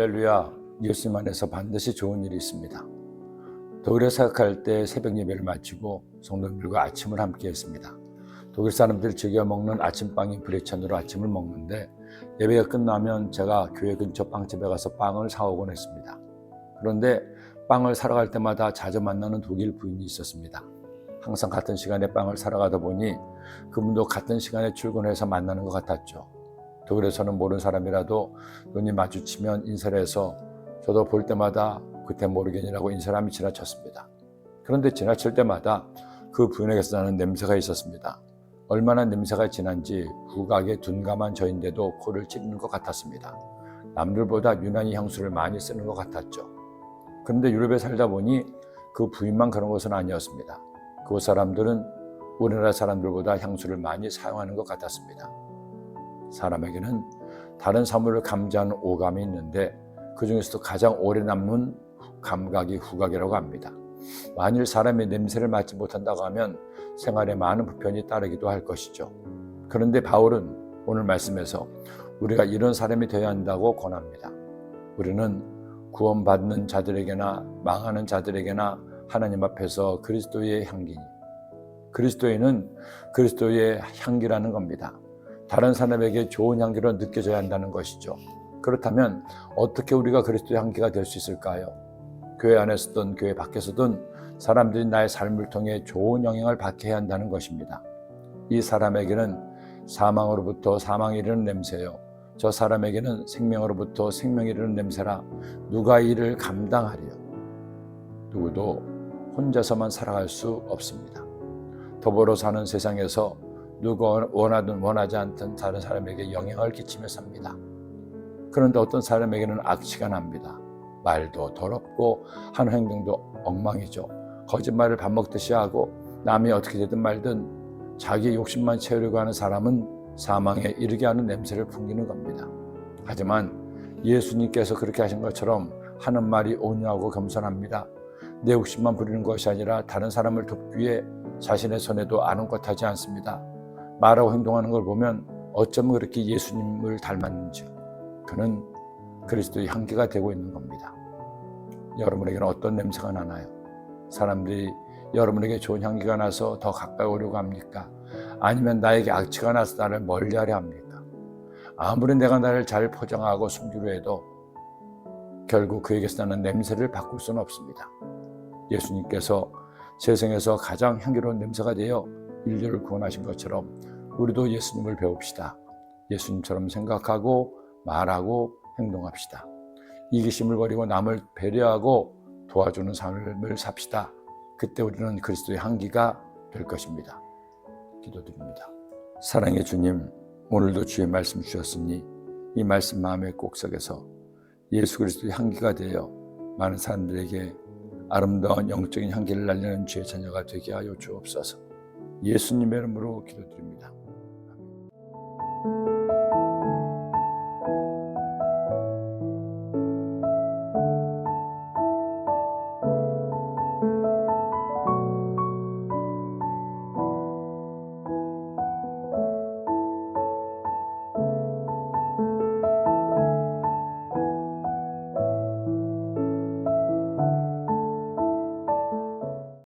할렐루야, 예수님 안에서 반드시 좋은 일이 있습니다. 독일에 사역할 때 새벽 예배를 마치고 성도님들과 아침을 함께 했습니다. 독일 사람들이 즐겨 먹는 아침빵인 브레천으로 아침을 먹는데, 예배가 끝나면 제가 교회 근처 빵집에 가서 빵을 사오곤 했습니다. 그런데 빵을 사러 갈 때마다 자주 만나는 독일 부인이 있었습니다. 항상 같은 시간에 빵을 사러 가다 보니 그분도 같은 시간에 출근해서 만나는 것 같았죠. 독일에서는 모르는 사람이라도 눈이 마주치면 인사를 해서 저도 볼 때마다 그때 모르겠니라고 인사를 지나쳤습니다. 그런데 지나칠 때마다 그 부인에게서 나는 냄새가 있었습니다. 얼마나 냄새가 진한지 후각에 둔감한 저인데도 코를 찌르는 것 같았습니다. 남들보다 유난히 향수를 많이 쓰는 것 같았죠. 그런데 유럽에 살다 보니 그 부인만 그런 것은 아니었습니다. 그 사람들은 우리나라 사람들보다 향수를 많이 사용하는 것 같았습니다. 사람에게는 다른 사물을 감지하는 오감이 있는데 그 중에서도 가장 오래 남는 감각이 후각이라고 합니다. 만일 사람이 냄새를 맡지 못한다고 하면 생활에 많은 불편이 따르기도 할 것이죠. 그런데 바울은 오늘 말씀에서 우리가 이런 사람이 되어야 한다고 권합니다. 우리는 구원받는 자들에게나 망하는 자들에게나 하나님 앞에서 그리스도의 향기니, 그리스도인은 그리스도의 향기라는 겁니다. 다른 사람에게 좋은 향기로 느껴져야 한다는 것이죠. 그렇다면 어떻게 우리가 그리스도의 향기가 될 수 있을까요? 교회 안에서든 교회 밖에서든 사람들이 나의 삶을 통해 좋은 영향을 받게 해야 한다는 것입니다. 이 사람에게는 사망으로부터 사망이 이르는 냄새요, 저 사람에게는 생명으로부터 생명이 이르는 냄새라 누가 이를 감당하리요? 누구도 혼자서만 살아갈 수 없습니다. 더불어 사는 세상에서 누가 원하든 원하지 않든 다른 사람에게 영향을 끼치며 삽니다. 그런데 어떤 사람에게는 악취가 납니다. 말도 더럽고 하는 행동도 엉망이죠. 거짓말을 밥 먹듯이 하고 남이 어떻게 되든 말든 자기 욕심만 채우려고 하는 사람은 사망에 이르게 하는 냄새를 풍기는 겁니다. 하지만 예수님께서 그렇게 하신 것처럼 하는 말이 온유하고 겸손합니다. 내 욕심만 부리는 것이 아니라 다른 사람을 돕기 위해 자신의 손에도 아랑곳하지 않습니다. 말하고 행동하는 걸 보면 어쩌면 그렇게 예수님을 닮았는지 그는 그리스도의 향기가 되고 있는 겁니다. 여러분에게는 어떤 냄새가 나나요? 사람들이 여러분에게 좋은 향기가 나서 더 가까이 오려고 합니까? 아니면 나에게 악취가 나서 나를 멀리하려 합니까? 아무리 내가 나를 잘 포장하고 숨기려 해도 결국 그에게서 나는 냄새를 바꿀 수는 없습니다. 예수님께서 세상에서 가장 향기로운 냄새가 되어 인류를 구원하신 것처럼 우리도 예수님을 배웁시다. 예수님처럼 생각하고 말하고 행동합시다. 이기심을 버리고 남을 배려하고 도와주는 삶을 삽시다. 그때 우리는 그리스도의 향기가 될 것입니다. 기도드립니다. 사랑의 주님, 오늘도 주의 말씀 주셨으니 이 말씀 마음에 꼭 새겨서 예수 그리스도의 향기가 되어 많은 사람들에게 아름다운 영적인 향기를 날리는 주의 자녀가 되게 하여 주옵소서. 예수님의 이름으로 기도드립니다.